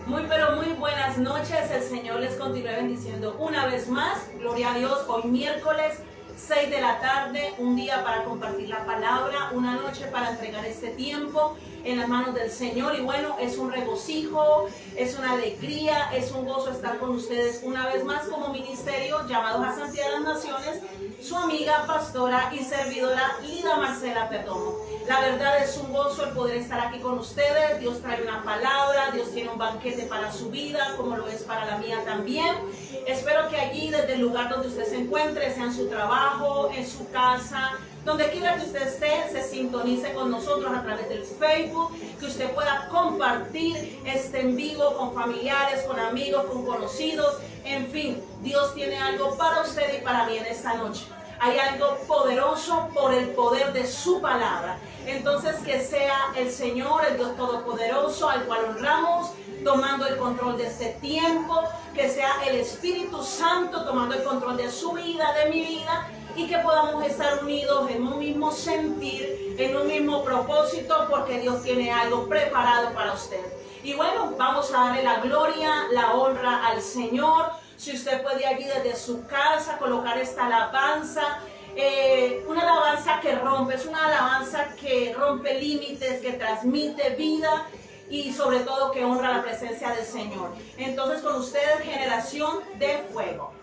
Muy pero muy buenas noches, el Señor les continúe bendiciendo una vez más, gloria a Dios. Hoy miércoles 6 de la tarde, un día para compartir la palabra, una noche para entregar este tiempo en las manos del Señor. Y bueno, es un regocijo, es una alegría, es un gozo estar con ustedes una vez más como ministerio llamados a Santidad de las Naciones, su amiga, pastora y servidora Lida Marcela Perdomo. La verdad es un gozo el poder estar aquí con ustedes. Dios trae una palabra, Dios tiene un banquete para su vida, como lo es para la mía también. Espero que allí, desde el lugar donde usted se encuentre, sea en su trabajo, en su casa, donde quiera que usted esté, se sintonice con nosotros a través del Facebook, que usted pueda compartir este en vivo con familiares, con amigos, con conocidos. En fin, Dios tiene algo para usted y para mí en esta noche. Hay algo poderoso por el poder de su palabra. Entonces que sea el Señor, el Dios Todopoderoso, al cual honramos, tomando el control de este tiempo, que sea el Espíritu Santo tomando el control de su vida, de mi vida, y que podamos estar unidos en un mismo sentir, en un mismo propósito, porque Dios tiene algo preparado para usted. Y bueno, vamos a darle la gloria, la honra al Señor. Si usted puede allí desde su casa colocar esta alabanza, una alabanza que rompe, es una alabanza que rompe límites, que transmite vida y sobre todo que honra la presencia del Señor. Entonces con ustedes, Generación de Fuego.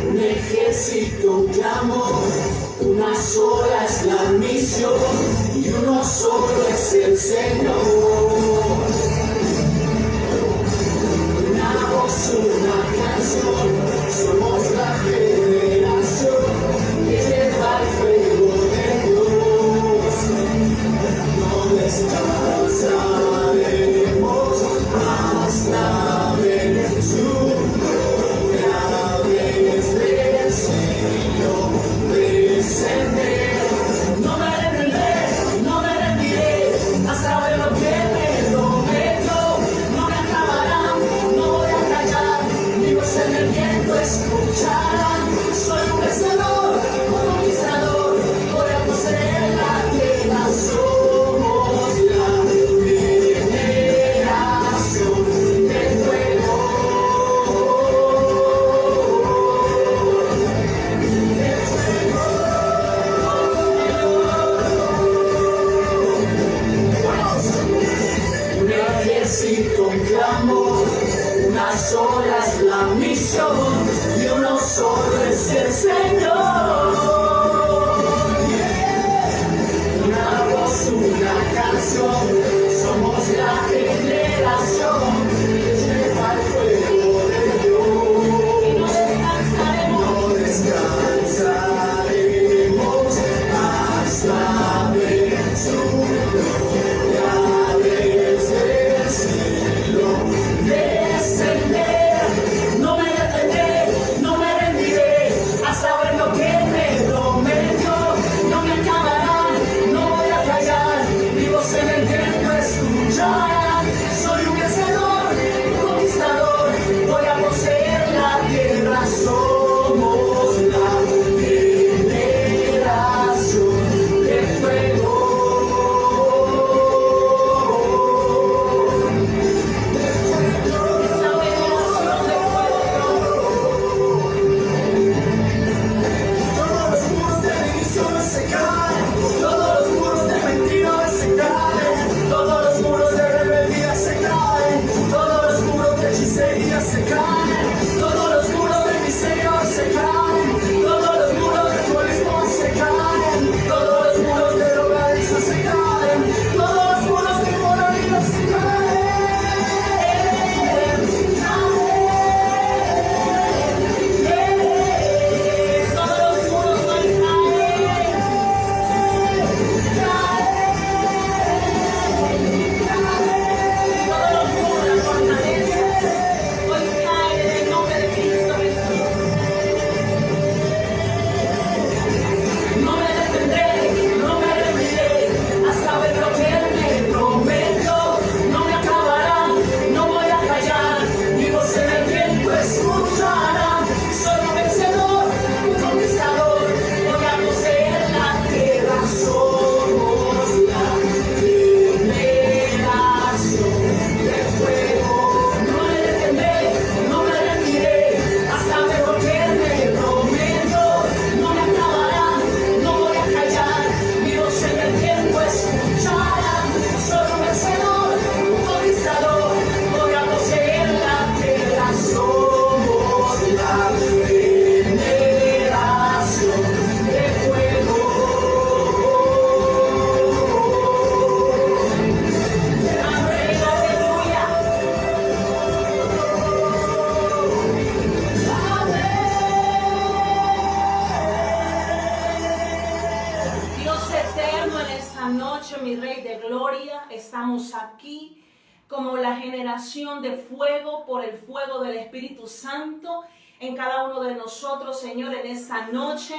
Un ejército, un clamor, una sola es la misión y uno solo es el Señor. Una voz, una canción, somos la generación que lleva el fuego de Dios. No descansaremos hasta ver su descender. No me rendiré hasta ver lo que me prometo. No me acabarán, no voy a callar, mi voz en el viento escucharán. Soy un vencedor, un conquistador, voy a poseer la tierra. Somos la generación de fuego. Un clamor, una sola es la misión y uno solo es el Señor. Una voz, una canción, somos la generación que lleva el fuego de Dios. Y no descansaremos hasta ver su gloria. Descender, no me detendré, no me rendiré hasta ver lo que me prometió. No me acabarán, no voy a callar, mi voz en el viento escucharán. Soy un vencedor. noche, mi Rey de Gloria, estamos aquí como la generación de fuego por el fuego del Espíritu Santo en cada uno de nosotros, Señor, en esta noche.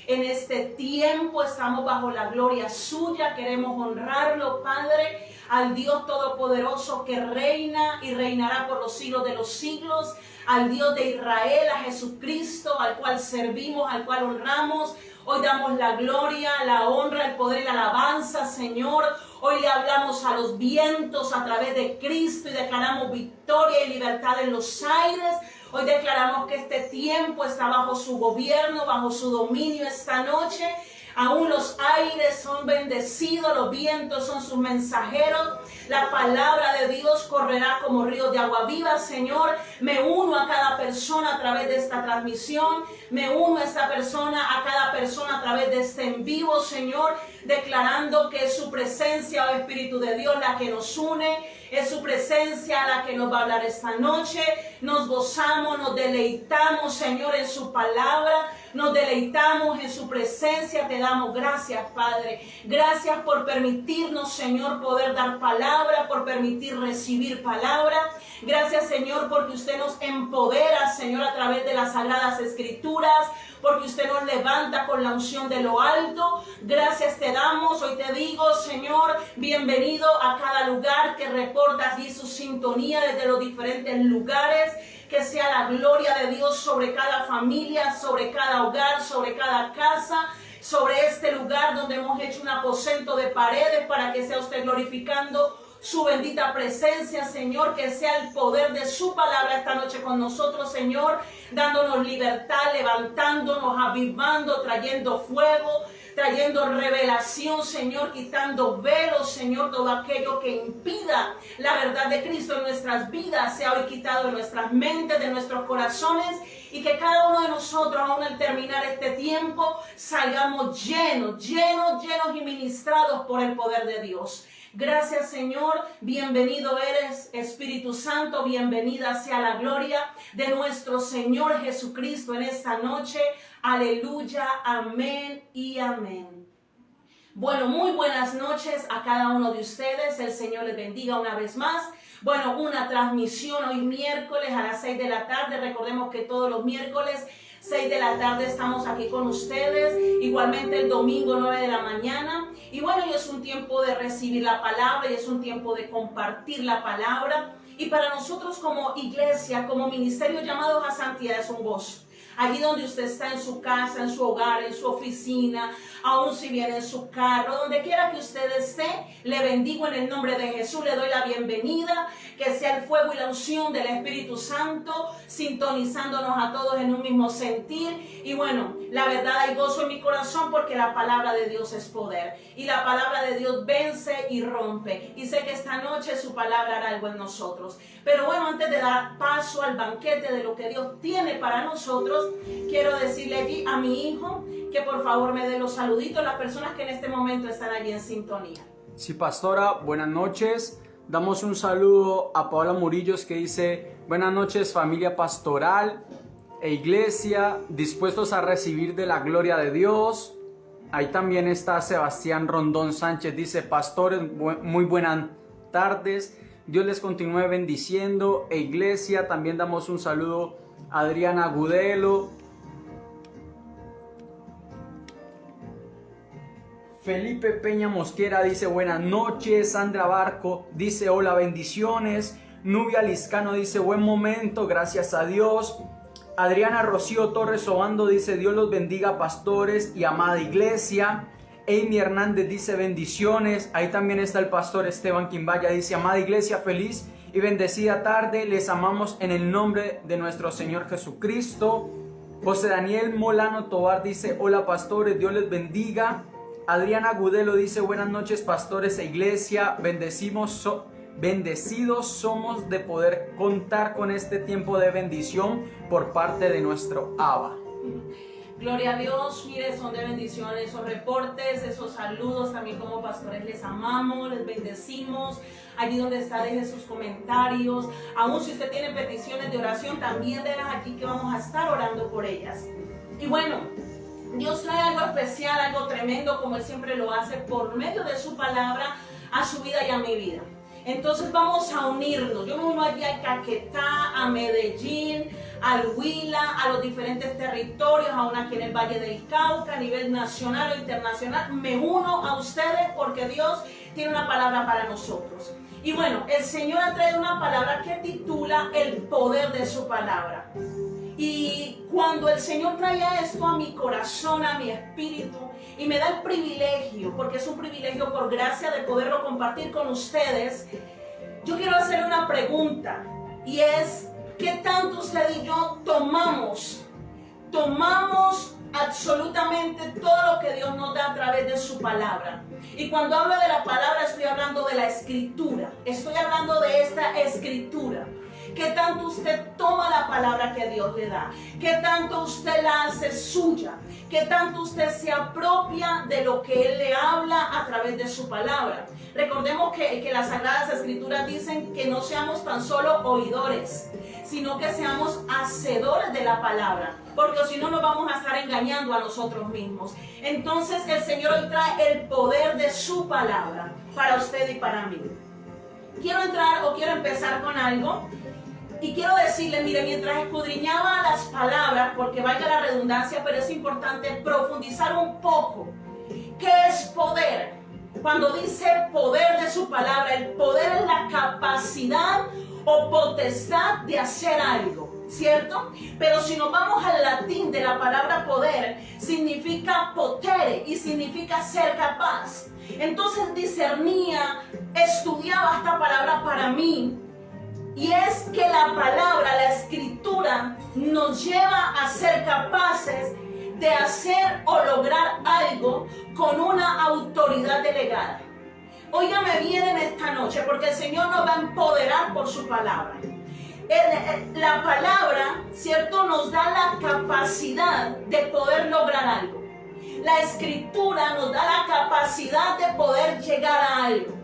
En este tiempo estamos bajo la gloria suya. Queremos honrarlo, Padre, al Dios Todopoderoso que reina y reinará por los siglos de los siglos, al Dios de Israel, a Jesucristo, al cual servimos, al cual honramos. Hoy damos la gloria, la honra, el poder y la alabanza, Señor. Hoy le hablamos a los vientos a través de Cristo y declaramos victoria y libertad en los aires. Hoy declaramos que este tiempo está bajo su gobierno, bajo su dominio esta noche. Aún los aires son bendecidos, los vientos son sus mensajeros. La palabra de Dios correrá como ríos de agua viva, Señor. Me uno a cada persona a través de esta transmisión. Me uno a esta persona, a cada persona a través de este en vivo, Señor. Declarando que es su presencia, oh Espíritu de Dios, la que nos une. Es su presencia la que nos va a hablar esta noche. Nos gozamos, nos deleitamos, Señor, en su palabra. Nos deleitamos en su presencia. Te damos gracias, Padre. Gracias por permitirnos, Señor, poder dar palabra, por permitir recibir palabra. Gracias, Señor, porque usted nos empodera, Señor, a través de las Sagradas Escrituras, porque usted nos levanta con la unción de lo alto. Gracias te damos. Hoy te digo, Señor, bienvenido a cada lugar que reporta allí su sintonía desde los diferentes lugares. Que sea la gloria de Dios sobre cada familia, sobre cada hogar, sobre cada casa, sobre este lugar donde hemos hecho un aposento de paredes para que sea usted glorificando su bendita presencia, Señor. Que sea el poder de su palabra esta noche con nosotros, Señor, dándonos libertad, levantándonos, avivando, trayendo fuego, trayendo revelación, Señor, quitando velos, Señor. Todo aquello que impida la verdad de Cristo en nuestras vidas sea hoy quitado de nuestras mentes, de nuestros corazones, y que cada uno de nosotros, aún al terminar este tiempo, salgamos llenos y ministrados por el poder de Dios. Gracias, Señor. Bienvenido eres, Espíritu Santo. Bienvenida sea la gloria de nuestro Señor Jesucristo en esta noche. Aleluya, amén y amén. Bueno, muy buenas noches a cada uno de ustedes. El Señor les bendiga una vez más. Bueno, una transmisión hoy miércoles a las 6 de la tarde. Recordemos que todos los miércoles 6 de la tarde estamos aquí con ustedes. Igualmente el domingo 9 de la mañana. Y bueno, y es un tiempo de recibir la palabra y es un tiempo de compartir la palabra. Y para nosotros como iglesia, como ministerio llamados a santidad, es un gozo. Allí donde usted está, en su casa, en su hogar, en su oficina, aún si viene en su carro, donde quiera que usted esté, le bendigo en el nombre de Jesús, le doy la bienvenida, que sea el fuego y la unción del Espíritu Santo, sintonizándonos a todos en un mismo sentir. Y bueno, la verdad hay gozo en mi corazón porque la palabra de Dios es poder. Y la palabra de Dios vence y rompe. Y sé que esta noche su palabra hará algo en nosotros. Pero bueno, antes de dar paso al banquete de lo que Dios tiene para nosotros, quiero decirle allí a mi hijo que por favor me dé los saluditos a las personas que en este momento están allí en sintonía. Sí, pastora, buenas noches. Damos un saludo a Paola Murillos que dice: buenas noches, familia pastoral e iglesia, dispuestos a recibir de la gloria de Dios. Ahí también está Sebastián Rondón Sánchez, dice: pastores, muy buenas tardes, Dios les continúe bendiciendo. E iglesia, también damos un saludo a Adriana Agudelo. Felipe Peña Mosquera dice: buenas noches. Sandra Barco dice: hola, bendiciones. Nubia Liscano dice: buen momento, gracias a Dios. Adriana Rocío Torres Obando dice: Dios los bendiga, pastores y amada iglesia. Amy Hernández dice: bendiciones. Ahí también está el pastor Esteban Quimbaya, dice: amada iglesia, feliz y bendecida tarde, les amamos en el nombre de nuestro Señor Jesucristo. José Daniel Molano Tobar dice: hola, pastores, Dios les bendiga. Adriana Agudelo dice: buenas noches, pastores e iglesia, bendecidos somos de poder contar con este tiempo de bendición por parte de nuestro Abba. Gloria a Dios. Mire, son de bendición esos reportes, esos saludos. También como pastores les amamos, les bendecimos. Allí donde está, deje sus comentarios. Aún si usted tiene peticiones de oración, también déjenlas aquí que vamos a estar orando por ellas. Y bueno, Dios trae algo especial, algo tremendo, como Él siempre lo hace, por medio de su palabra, a su vida y a mi vida. Entonces vamos a unirnos. Yo me uno allí a Caquetá, a Medellín, al Huila, a los diferentes territorios, aún aquí en el Valle del Cauca, a nivel nacional o internacional. Me uno a ustedes porque Dios tiene una palabra para nosotros. Y bueno, el Señor ha traído una palabra que titula El poder de su palabra. Y cuando el Señor traía esto a mi corazón, a mi espíritu, y me da el privilegio, porque es un privilegio por gracia de poderlo compartir con ustedes, yo quiero hacerle una pregunta, y es, ¿qué tanto usted y yo tomamos absolutamente todo lo que Dios nos da a través de su palabra? Y cuando hablo de la palabra estoy hablando de la escritura, estoy hablando de esta escritura. ¿Qué tanto usted toma la palabra que Dios le da? ¿Qué tanto usted la hace suya? ¿Qué tanto usted se apropia de lo que Él le habla a través de su palabra? Recordemos que las Sagradas Escrituras dicen que no seamos tan solo oidores, sino que seamos hacedores de la palabra, porque si no nos vamos a estar engañando a nosotros mismos. Entonces el Señor hoy trae el poder de su palabra para usted y para mí. Quiero empezar con algo. Y quiero decirle, mire, mientras escudriñaba las palabras, porque valga la redundancia, pero es importante profundizar un poco. ¿Qué es poder? Cuando dice poder de su palabra, el poder es la capacidad o potestad de hacer algo, ¿cierto? Pero si nos vamos al latín de la palabra poder, significa potere y significa ser capaz. Entonces discernía, estudiaba esta palabra para mí. Y es que la palabra, la escritura, nos lleva a ser capaces de hacer o lograr algo con una autoridad delegada. Óigame bien en esta noche, porque el Señor nos va a empoderar por su palabra. La palabra, ¿cierto?, nos da la capacidad de poder lograr algo. La escritura nos da la capacidad de poder llegar a algo.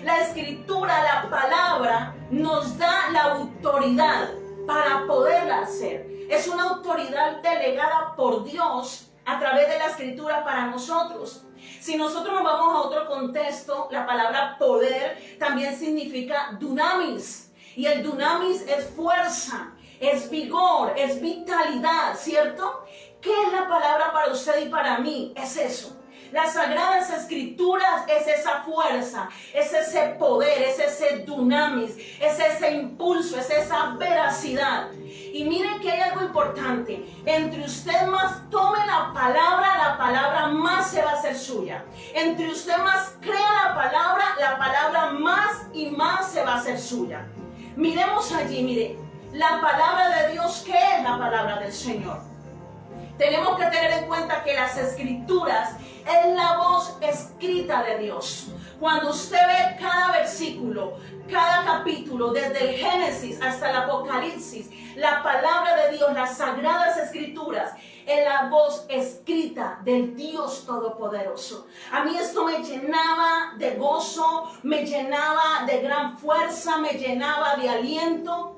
La escritura, la palabra, nos da la autoridad para poderla hacer. Es una autoridad delegada por Dios a través de la escritura para nosotros. Si nosotros nos vamos a otro contexto, la palabra poder también significa dunamis. Y el dunamis es fuerza, es vigor, es vitalidad, ¿cierto? ¿Qué es la palabra para usted y para mí? Es eso. Las Sagradas Escrituras es esa fuerza, es ese poder, es ese dunamis, es ese impulso, es esa veracidad. Y miren que hay algo importante, entre usted más tome la palabra más se va a hacer suya. Entre usted más crea la palabra más y más se va a hacer suya. Miremos allí, mire, la palabra de Dios, ¿qué es la palabra del Señor? Tenemos que tener en cuenta que las Escrituras es la voz escrita de Dios. Cuando usted ve cada versículo, cada capítulo, desde el Génesis hasta el Apocalipsis, la palabra de Dios, las Sagradas Escrituras, es la voz escrita del Dios Todopoderoso. A mí esto me llenaba de gozo, me llenaba de gran fuerza, me llenaba de aliento.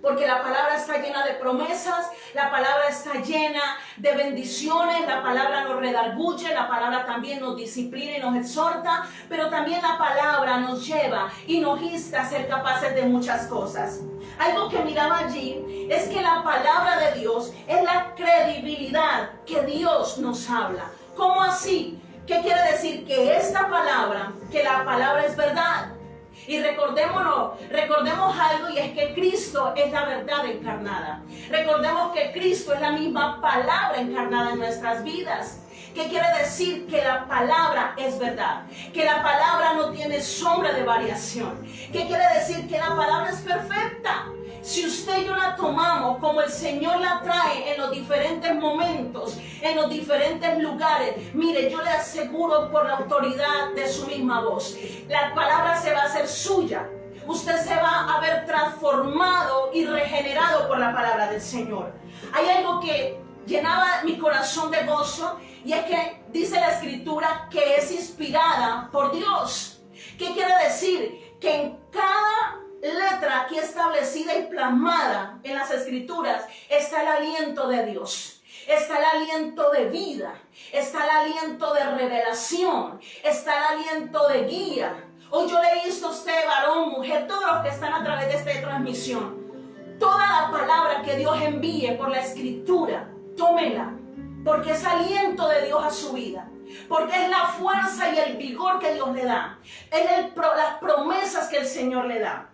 Porque la palabra está llena de promesas, la palabra está llena de bendiciones, la palabra nos redarguye, la palabra también nos disciplina y nos exhorta, pero también la palabra nos lleva y nos insta a ser capaces de muchas cosas. Algo que miraba allí es que la palabra de Dios es la credibilidad que Dios nos habla. ¿Cómo así? ¿Qué quiere decir? Que esta palabra, que la palabra es verdad. Y recordemos algo, y es que Cristo es la verdad encarnada. Recordemos que Cristo es la misma palabra encarnada en nuestras vidas. ¿Qué quiere decir? Que la palabra es verdad, que la palabra no tiene sombra de variación. ¿Qué quiere decir? Que la palabra es perfecta. Si usted y yo la tomamos como el Señor la trae en los diferentes momentos, en los diferentes lugares, mire, yo le aseguro por la autoridad de su misma voz, la palabra se va a hacer suya. Usted se va a ver transformado y regenerado por la palabra del Señor. Hay algo que llenaba mi corazón de gozo, y es que dice la Escritura que es inspirada por Dios. ¿Qué quiere decir? Que en cada letra aquí establecida y plasmada en las Escrituras está el aliento de Dios. está el aliento de vida, está el aliento de revelación, está el aliento de guía. Hoy yo le insto a usted, varón, mujer, todos los que están a través de esta transmisión, toda la palabra que Dios envíe por la escritura, tómela, porque es aliento de Dios a su vida, porque es la fuerza y el vigor que Dios le da, es las promesas que el Señor le da.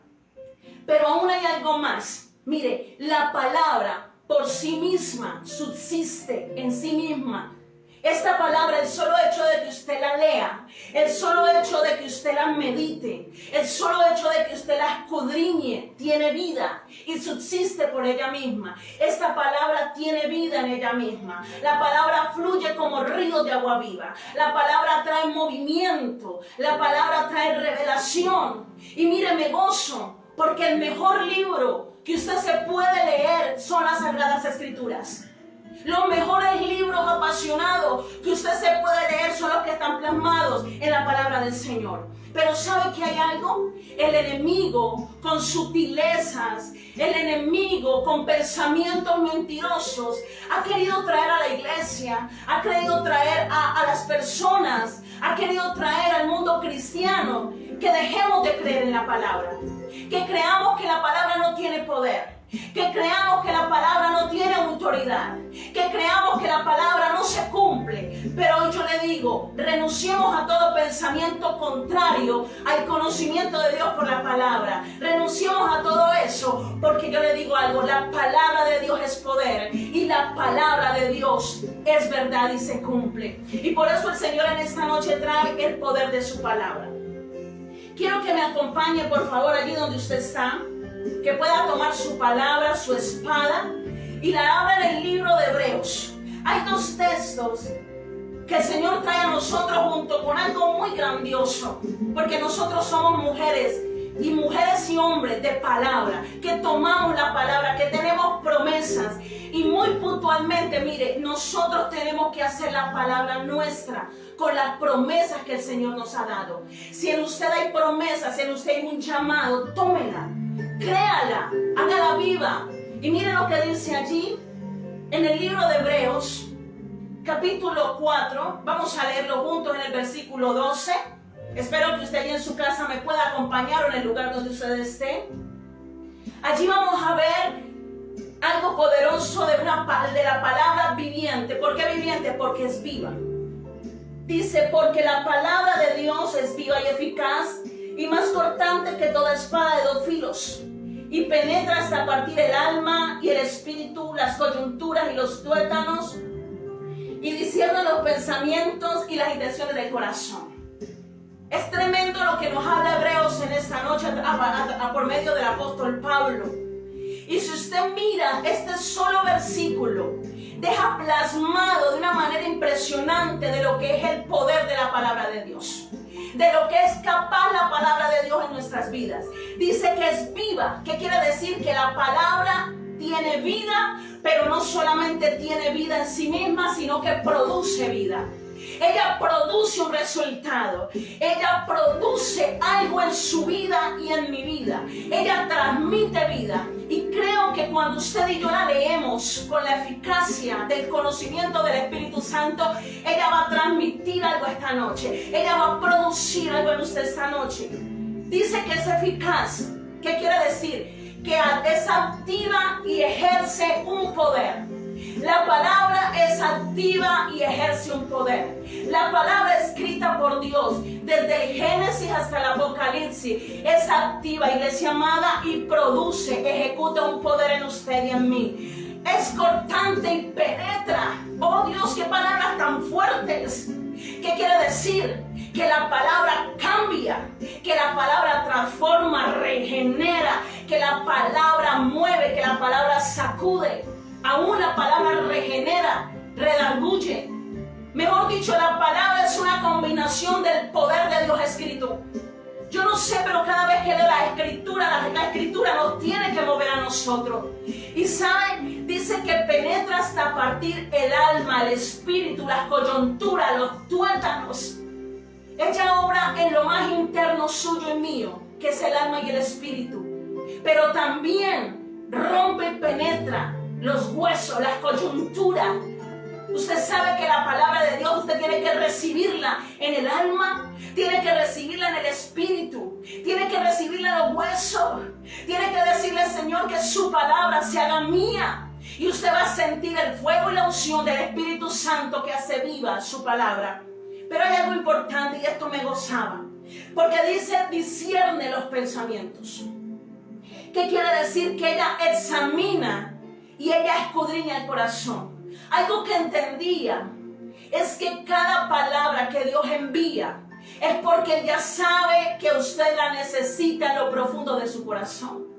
Pero aún hay algo más. Mire, la palabra por sí misma subsiste en sí misma. Esta palabra, el solo hecho de que usted la lea, el solo hecho de que usted la medite, el solo hecho de que usted la escudriñe, tiene vida y subsiste por ella misma. Esta palabra tiene vida en ella misma. La palabra fluye como río de agua viva. La palabra trae movimiento. La palabra trae revelación. Y mire, me gozo, porque el mejor libro que usted se puede leer son las Sagradas Escrituras. Los mejores libros apasionados que usted se puede leer son los que están plasmados en la palabra del Señor. Pero ¿sabe que hay algo? El enemigo con sutilezas, el enemigo con pensamientos mentirosos ha querido traer a la iglesia, ha querido traer a las personas, ha querido traer al mundo cristiano que dejemos de creer en la palabra, que creamos que la palabra no tiene poder, que creamos que la palabra no tiene autoridad, que creamos que la palabra no se cumple. Pero hoy yo le digo, renunciemos a todo pensamiento contrario al conocimiento de Dios por la palabra. Renunciemos a todo eso, porque yo le digo algo, la palabra de Dios es poder y la palabra de Dios es verdad y se cumple. Y por eso el Señor en esta noche trae el poder de su palabra. Quiero que me acompañe, por favor, allí donde usted está, que pueda tomar su palabra, su espada, y la abra en el libro de Hebreos. Hay dos textos que el Señor trae a nosotros junto con algo muy grandioso, porque nosotros somos mujeres y hombres de palabra, que tomamos la palabra, que tenemos promesas, y muy puntualmente, mire, nosotros tenemos que hacer la palabra nuestra con las promesas que el Señor nos ha dado. Si en usted hay promesas, si en usted hay un llamado, tómela, créala, hágala viva. Y mire lo que dice allí en el libro de Hebreos, capítulo 4, vamos a leerlo juntos en el versículo 12. Espero que usted allí en su casa me pueda acompañar o en el lugar donde usted esté. Allí vamos a ver algo poderoso de la palabra viviente. ¿Por qué viviente? Porque es viva. Dice, porque la palabra de Dios es viva y eficaz y más cortante que toda espada de dos filos, y penetra hasta partir el alma y el espíritu, las coyunturas y los tuétanos, y discierne los pensamientos y las intenciones del corazón. Es tremendo lo que nos habla Hebreos en esta noche por medio del apóstol Pablo. Y si usted mira este solo versículo, deja plasmado de una manera impresionante de lo que es el poder de la palabra de Dios, de lo que es capaz la palabra de Dios en nuestras vidas. Dice que es viva. ¿Qué quiere decir? Que la palabra tiene vida, pero no solamente tiene vida en sí misma, sino que produce vida. Ella produce un resultado. Ella produce algo en su vida y en mi vida. Ella transmite vida. Y creo que cuando usted y yo la leemos con la eficacia del conocimiento del Espíritu Santo, ella va a transmitir algo esta noche. Ella va a producir algo en usted esta noche. Dice que es eficaz. ¿Qué quiere decir? Que es activa y ejerce un poder. La palabra es activa y ejerce un poder. La palabra escrita por Dios, desde el Génesis hasta el Apocalipsis, es activa, iglesia amada, y produce, ejecuta un poder en usted y en mí. Es cortante y penetra. Oh Dios, qué palabras tan fuertes. ¿Qué quiere decir? Que la palabra cambia, que la palabra transforma, regenera, que la palabra mueve, que la palabra sacude. Aún la palabra regenera, redarguye. Mejor dicho, la palabra es una combinación del poder de Dios escrito. Yo no sé, pero cada vez que leo la escritura nos tiene que mover a nosotros. Y ¿saben? Dice que penetra hasta partir el alma, el espíritu, las coyunturas, los tuétanos. Ella obra en lo más interno suyo y mío, que es el alma y el espíritu. Pero también rompe y penetra los huesos, las coyunturas. Usted sabe que la palabra de Dios usted tiene que recibirla en el alma, tiene que recibirla en el espíritu, tiene que recibirla en los huesos, tiene que decirle, Señor, que su palabra se haga mía. Y usted va a sentir el fuego y la unción del Espíritu Santo que hace viva su palabra. Pero hay algo importante y esto me gozaba, porque dice, discierne los pensamientos. ¿Qué quiere decir? Que ella examina y ella escudriña el corazón. Algo que entendía es que cada palabra que Dios envía es porque Él ya sabe que usted la necesita en lo profundo de su corazón.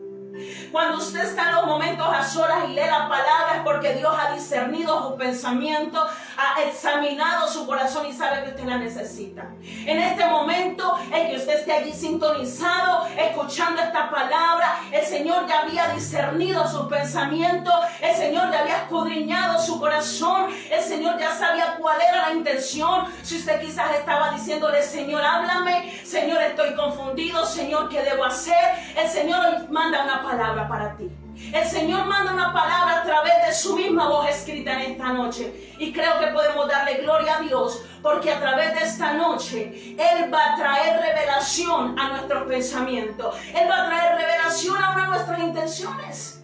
Cuando usted está en los momentos a solas y lee la palabra es porque Dios ha discernido su pensamiento, ha examinado su corazón y sabe que usted la necesita. En este momento, el que usted esté allí sintonizado, escuchando esta palabra, el Señor ya había discernido su pensamiento, el Señor ya había escudriñado su corazón, el Señor ya sabía cuál era la intención. Si usted quizás estaba diciéndole, Señor, háblame, Señor, estoy confundido, Señor, ¿qué debo hacer? El Señor hoy manda una palabra para ti. El Señor manda una palabra a través de su misma voz escrita en esta noche. Y creo que podemos darle gloria a Dios, porque a través de esta noche Él va a traer revelación a nuestros pensamientos. Él va a traer revelación a nuestras intenciones.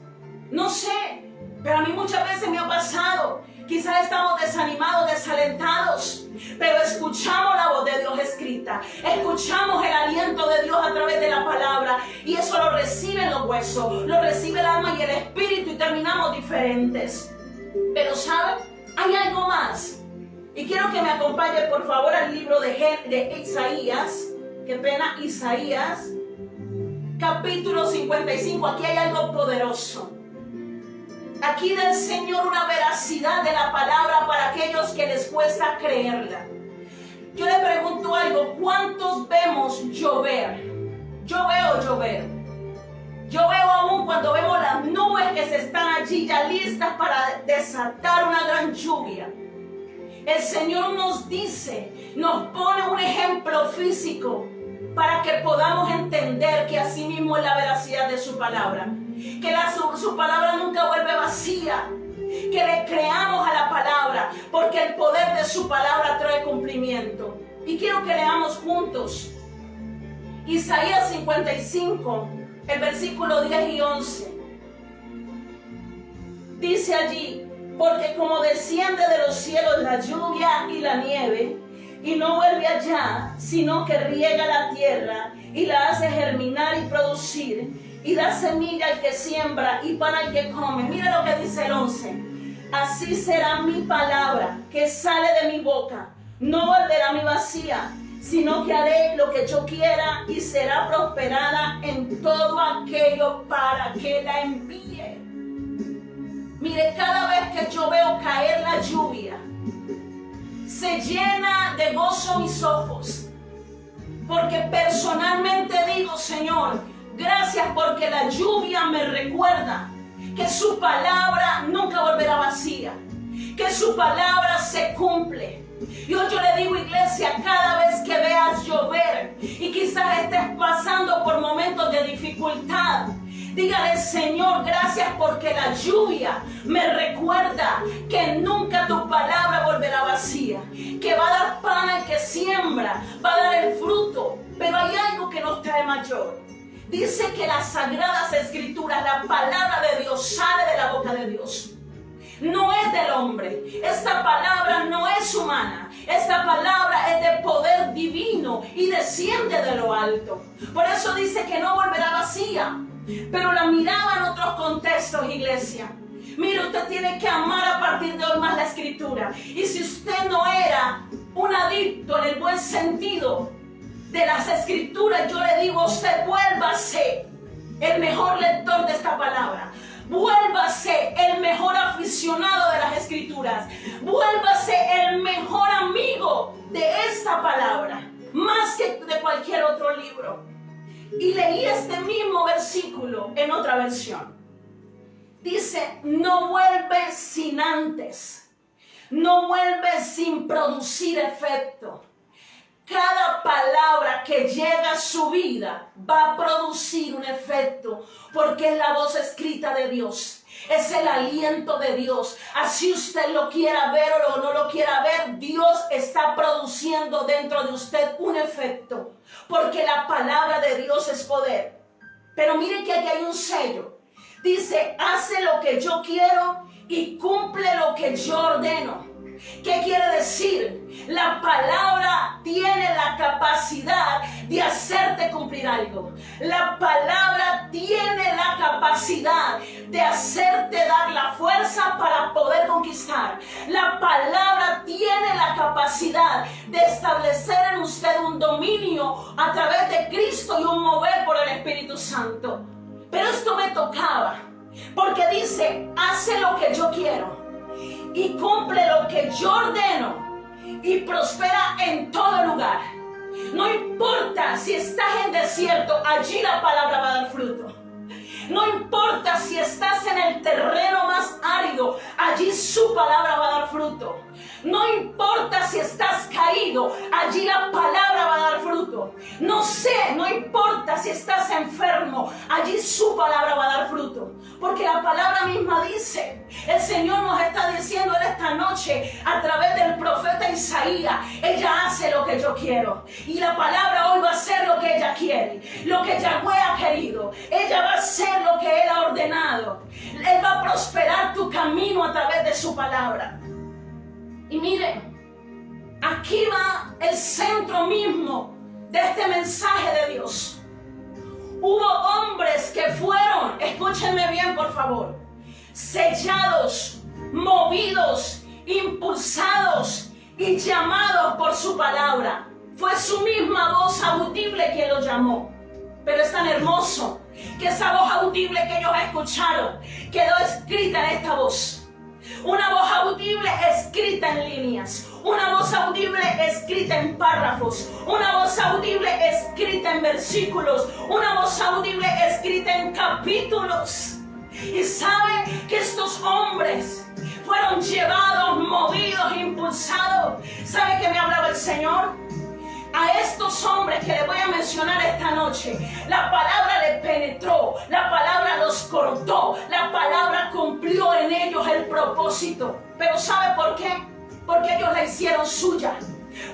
No sé, pero a mí muchas veces me ha pasado. Quizás estamos desanimados, desalentados, pero escuchamos la voz de Dios escrita, escuchamos el aliento de Dios a través de la palabra, y eso lo reciben los huesos, lo recibe el alma y el espíritu, y terminamos diferentes. Pero ¿saben? Hay algo más, y quiero que me acompañe por favor al libro de Isaías. Qué pena, Isaías, capítulo 55. Aquí hay algo poderoso. Aquí da el Señor una veracidad de la palabra para aquellos que les cuesta creerla. Yo le pregunto algo, ¿cuántos vemos llover? Yo veo llover. Yo veo aún cuando vemos las nubes que se están allí ya listas para desatar una gran lluvia. El Señor nos dice, nos pone un ejemplo físico para que podamos entender que así mismo es la veracidad de su palabra. Que su palabra nunca vuelve vacía. Que le creamos a la palabra, porque el poder de su palabra trae cumplimiento. Y quiero que leamos juntos Isaías 55, el versículo 10 y 11. Dice allí, porque como desciende de los cielos la lluvia y la nieve, y no vuelve allá, sino que riega la tierra y la hace germinar y producir, y da semilla al que siembra y pan al que come. Mira lo que dice el 11. Así será mi palabra que sale de mi boca. No volverá a mí vacía, sino que haré lo que yo quiera y será prosperada en todo aquello para que la envíe. Mire, cada vez que yo veo caer la lluvia, se llena de gozo mis ojos, porque personalmente digo, Señor, gracias porque la lluvia me recuerda que su palabra nunca volverá vacía, que su palabra se cumple. Y hoy yo le digo, iglesia, cada vez que veas llover y quizás estés pasando por momentos de dificultad, dígale, Señor, gracias porque la lluvia me recuerda que nunca tu palabra volverá vacía, que va a dar pan al que siembra, va a dar el fruto. Pero hay algo que nos trae mayor. Dice que las sagradas escrituras, la palabra de Dios sale de la boca de Dios. No es del hombre. Esta palabra no es humana. Esta palabra es de poder divino y desciende de lo alto. Por eso dice que no volverá vacía. Pero la miraba en otros contextos, iglesia. Mire, usted tiene que amar a partir de hoy más la escritura. Y si usted no era un adicto en el buen sentido de las escrituras, yo le digo a usted, vuélvase el mejor lector de esta palabra. Vuélvase el mejor aficionado de las escrituras. Vuélvase el mejor amigo de esta palabra, más que de cualquier otro libro. Y leí este mismo versículo en otra versión. Dice, no vuelve sin antes, no vuelve sin producir efecto. Cada palabra que llega a su vida va a producir un efecto, porque es la voz escrita de Dios. Es el aliento de Dios. Así usted lo quiera ver o no lo quiera ver, Dios está produciendo dentro de usted un efecto. Porque la palabra de Dios es poder. Pero mire que aquí hay un sello. Dice, hace lo que yo quiero y cumple lo que yo ordeno. ¿Qué quiere decir? La palabra tiene la capacidad de hacerte cumplir algo. La palabra tiene la capacidad de hacerte dar la fuerza para poder conquistar. La palabra tiene la capacidad de establecer en usted un dominio a través de Cristo y un mover por el Espíritu Santo. Pero esto me tocaba, porque dice, hace lo que yo quiero y cumple lo que yo ordeno y prospera en todo lugar. No importa si estás en desierto, allí la palabra va a dar fruto. No importa si estás en el terreno más árido, allí su palabra va a dar fruto. No importa si estás caído, allí la palabra va a dar fruto. No importa si estás enfermo, allí su palabra va a dar fruto. Porque la palabra misma dice, el Señor nos está diciendo en esta noche a través del profeta Isaías, ella hace lo que yo quiero. Y la palabra hoy va a hacer lo que ella quiere, lo que Yahweh ha querido. Ella va a hacer lo que Él ha ordenado. Él va a prosperar tu camino a través de su palabra. Y miren, aquí va el centro mismo de este mensaje de Dios. Hubo hombres que fueron, escúchenme bien por favor, sellados, movidos, impulsados y llamados por su palabra. Fue su misma voz audible quien los llamó. Pero es tan hermoso que esa voz audible que ellos escucharon quedó escrita en esta voz. Una voz audible escrita en líneas, una voz audible escrita en párrafos, una voz audible escrita en versículos, una voz audible escrita en capítulos. Y saben que estos hombres fueron llevados, movidos, impulsados. ¿Sabe qué me hablaba el Señor? A estos hombres que les voy a mencionar esta noche, la palabra les penetró, la palabra los cortó, la palabra cumplió en ellos el propósito. Pero ¿sabe por qué? Porque ellos la hicieron suya.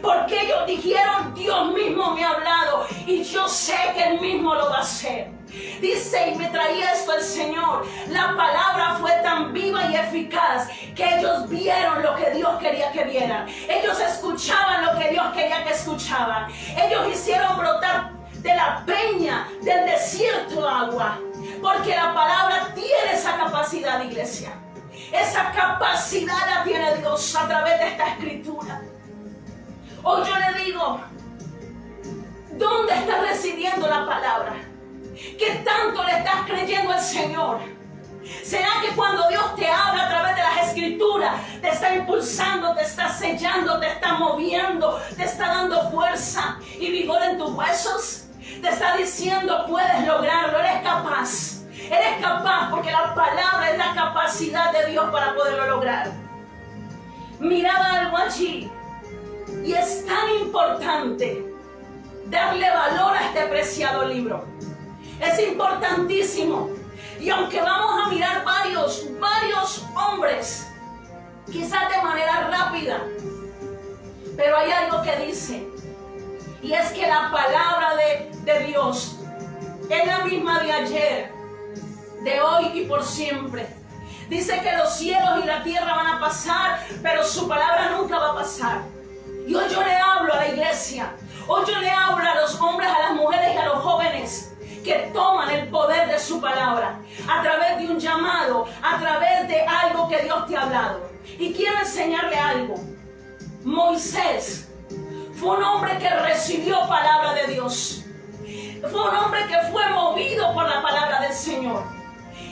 Porque ellos dijeron, Dios mismo me ha hablado y yo sé que Él mismo lo va a hacer. Dice, y me traía esto el Señor, la palabra fue tan viva y eficaz que ellos vieron lo que Dios quería que vieran. Ellos escuchaban lo que Dios quería que escuchaban. Ellos hicieron brotar de la peña, del desierto agua. Porque la palabra tiene esa capacidad, iglesia. Esa capacidad la tiene Dios a través de esta escritura. Hoy yo le digo, ¿dónde está recibiendo la palabra? ¿Qué tanto le estás creyendo al Señor? ¿Será que cuando Dios te habla a través de las escrituras, te está impulsando, te está sellando, te está moviendo, te está dando fuerza y vigor en tus huesos? Te está diciendo, puedes lograrlo, eres capaz. Eres capaz porque la palabra es la capacidad de Dios para poderlo lograr. Miraba algo allí y es tan importante darle valor a este preciado libro. Es importantísimo. Y aunque vamos a mirar varios hombres, quizás de manera rápida, pero hay algo que dice, y es que la palabra de Dios es la misma de ayer, de hoy y por siempre. Dice que los cielos y la tierra van a pasar, pero su palabra nunca va a pasar. Y hoy yo le hablo a la iglesia, hoy yo le hablo a los hombres, a las mujeres y a los jóvenes que toman el poder de su palabra a través de un llamado, a través de algo que Dios te ha hablado. Y quiero enseñarle algo. Moisés fue un hombre que recibió palabra de Dios. Fue un hombre que fue movido por la palabra del Señor.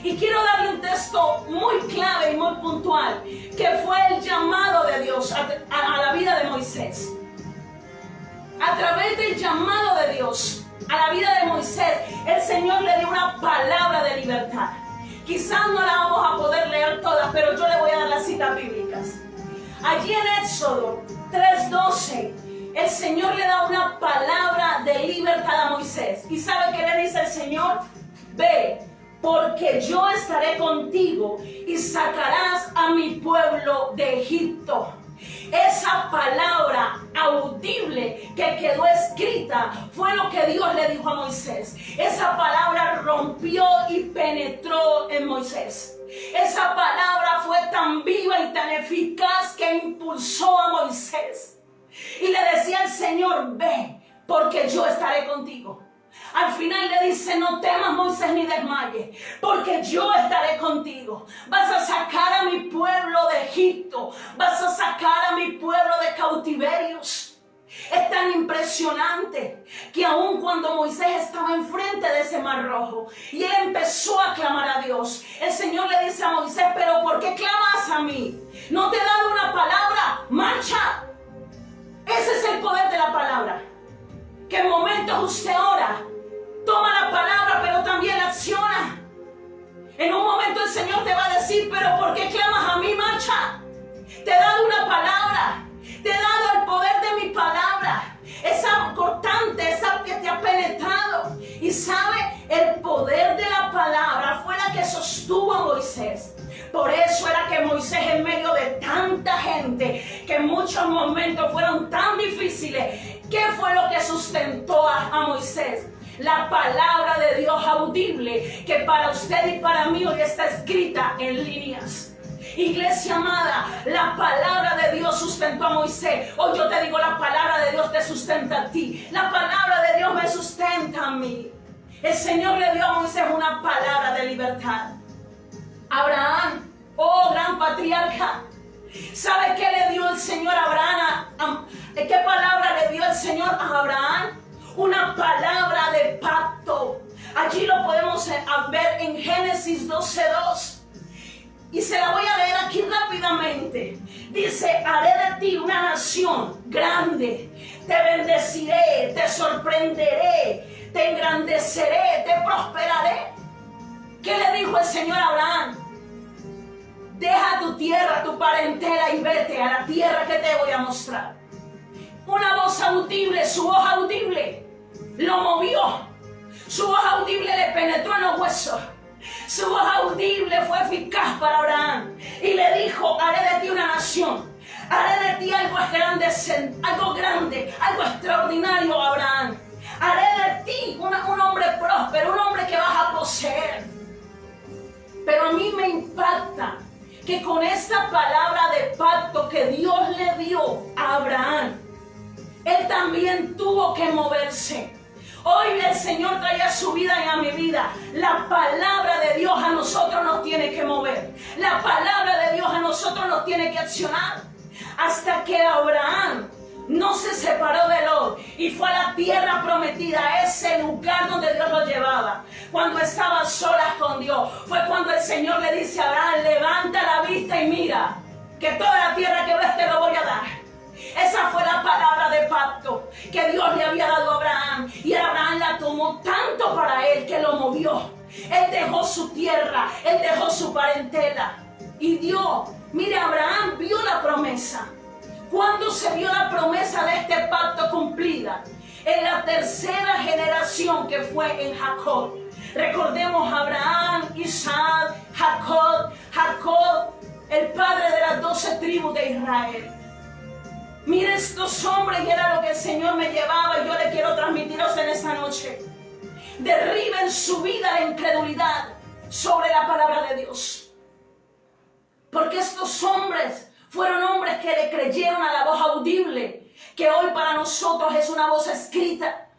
Y quiero darle un texto muy clave y muy puntual, que fue el llamado de Dios a la vida de Moisés. A través del llamado de Dios a la vida de Moisés, el Señor le dio una palabra de libertad. Quizás no la vamos a poder leer todas, pero yo le voy a dar las citas bíblicas. Allí en Éxodo 3:12, el Señor le da una palabra de libertad a Moisés. ¿Y sabe qué le dice el Señor? Ve, porque yo estaré contigo y sacarás a mi pueblo de Egipto. Esa palabra audible que quedó escrita fue lo que Dios le dijo a Moisés. Esa palabra rompió y penetró en Moisés. Esa palabra fue tan viva y tan eficaz que impulsó a Moisés. Y le decía al Señor, ve, porque yo estaré contigo. Al final le dice, no temas, Moisés, ni desmayes, porque yo estaré contigo. Vas a sacar a mi pueblo de Egipto. Vas a sacar a mi pueblo de cautiverios. Es tan impresionante que aun cuando Moisés estaba enfrente de ese mar rojo y él empezó a clamar a Dios, el Señor le dice a Moisés, pero ¿por qué clamas a mí? ¿No te he dado una palabra? ¡Marcha! Ese es el poder de la palabra. Que en momentos usted ora, toma la palabra, pero también acciona. En un momento el Señor te va a decir, pero ¿por qué clamas a mí? Marcha. Te he dado una palabra. Te he dado el poder de mi palabra. Esa cortante, esa que te ha penetrado. Y sabe, el poder de la palabra fue la que sostuvo a Moisés. Por eso era que Moisés, en medio de tanta gente, que en muchos momentos fueron tan difíciles, ¿qué fue lo que sustentó a Moisés? La palabra de Dios audible, que para usted y para mí hoy está escrita en líneas. Iglesia amada, la palabra de Dios sustentó a Moisés. Hoy yo te digo, la palabra de Dios te sustenta a ti. La palabra de Dios me sustenta a mí. El Señor le dio a Moisés una palabra de libertad. Abraham, oh gran patriarca, ¿sabe qué le dio el Señor a Abraham? ¿Qué palabra le dio el Señor a Abraham? Una palabra de pacto. Allí lo podemos ver en Génesis 12:2. Y se la voy a leer aquí rápidamente. Dice, haré de ti una nación grande. Te bendeciré, te sorprenderé, te engrandeceré, te prosperaré. ¿Qué le dijo el Señor a Abraham? Deja tu tierra, tu parentela y vete a la tierra que te voy a mostrar. Una voz audible, su voz audible, lo movió. Su voz audible le penetró en los huesos. Su voz audible fue eficaz para Abraham. Y le dijo, haré de ti una nación. Haré de ti algo grande, algo extraordinario, Abraham. Haré de ti un hombre próspero, un hombre que vas a poseer. Pero a mí me impacta que con esta palabra de pacto que Dios le dio a Abraham, él también tuvo que moverse. Hoy el Señor trae a su vida y a mi vida. La palabra de Dios a nosotros nos tiene que mover. La palabra de Dios a nosotros nos tiene que accionar. Hasta que Abraham no se separó de Lot y fue a la tierra prometida, a ese lugar donde Dios lo llevaba. Cuando estaba a solas con Dios, fue cuando el Señor le dice a Abraham, levanta la vista y mira, que toda la tierra que ves te lo voy a dar. Esa fue la palabra de pacto que Dios le había dado a Abraham. Y Abraham la tomó tanto para él que lo movió. Él dejó su tierra, él dejó su parentela. Y Dios, mire, Abraham vio la promesa. ¿Cuándo se vio la promesa de este pacto cumplida? En la tercera generación, que fue en Jacob. Recordemos Abraham, Isaac, Jacob, el padre de las 12 tribus de Israel. Mire estos hombres, y era lo que el Señor me llevaba, y yo le quiero transmitiros en esta noche. Derriben su vida la incredulidad sobre la palabra de Dios. Porque estos hombres fueron hombres que le creyeron a la voz audible, que hoy para nosotros es una voz escrita.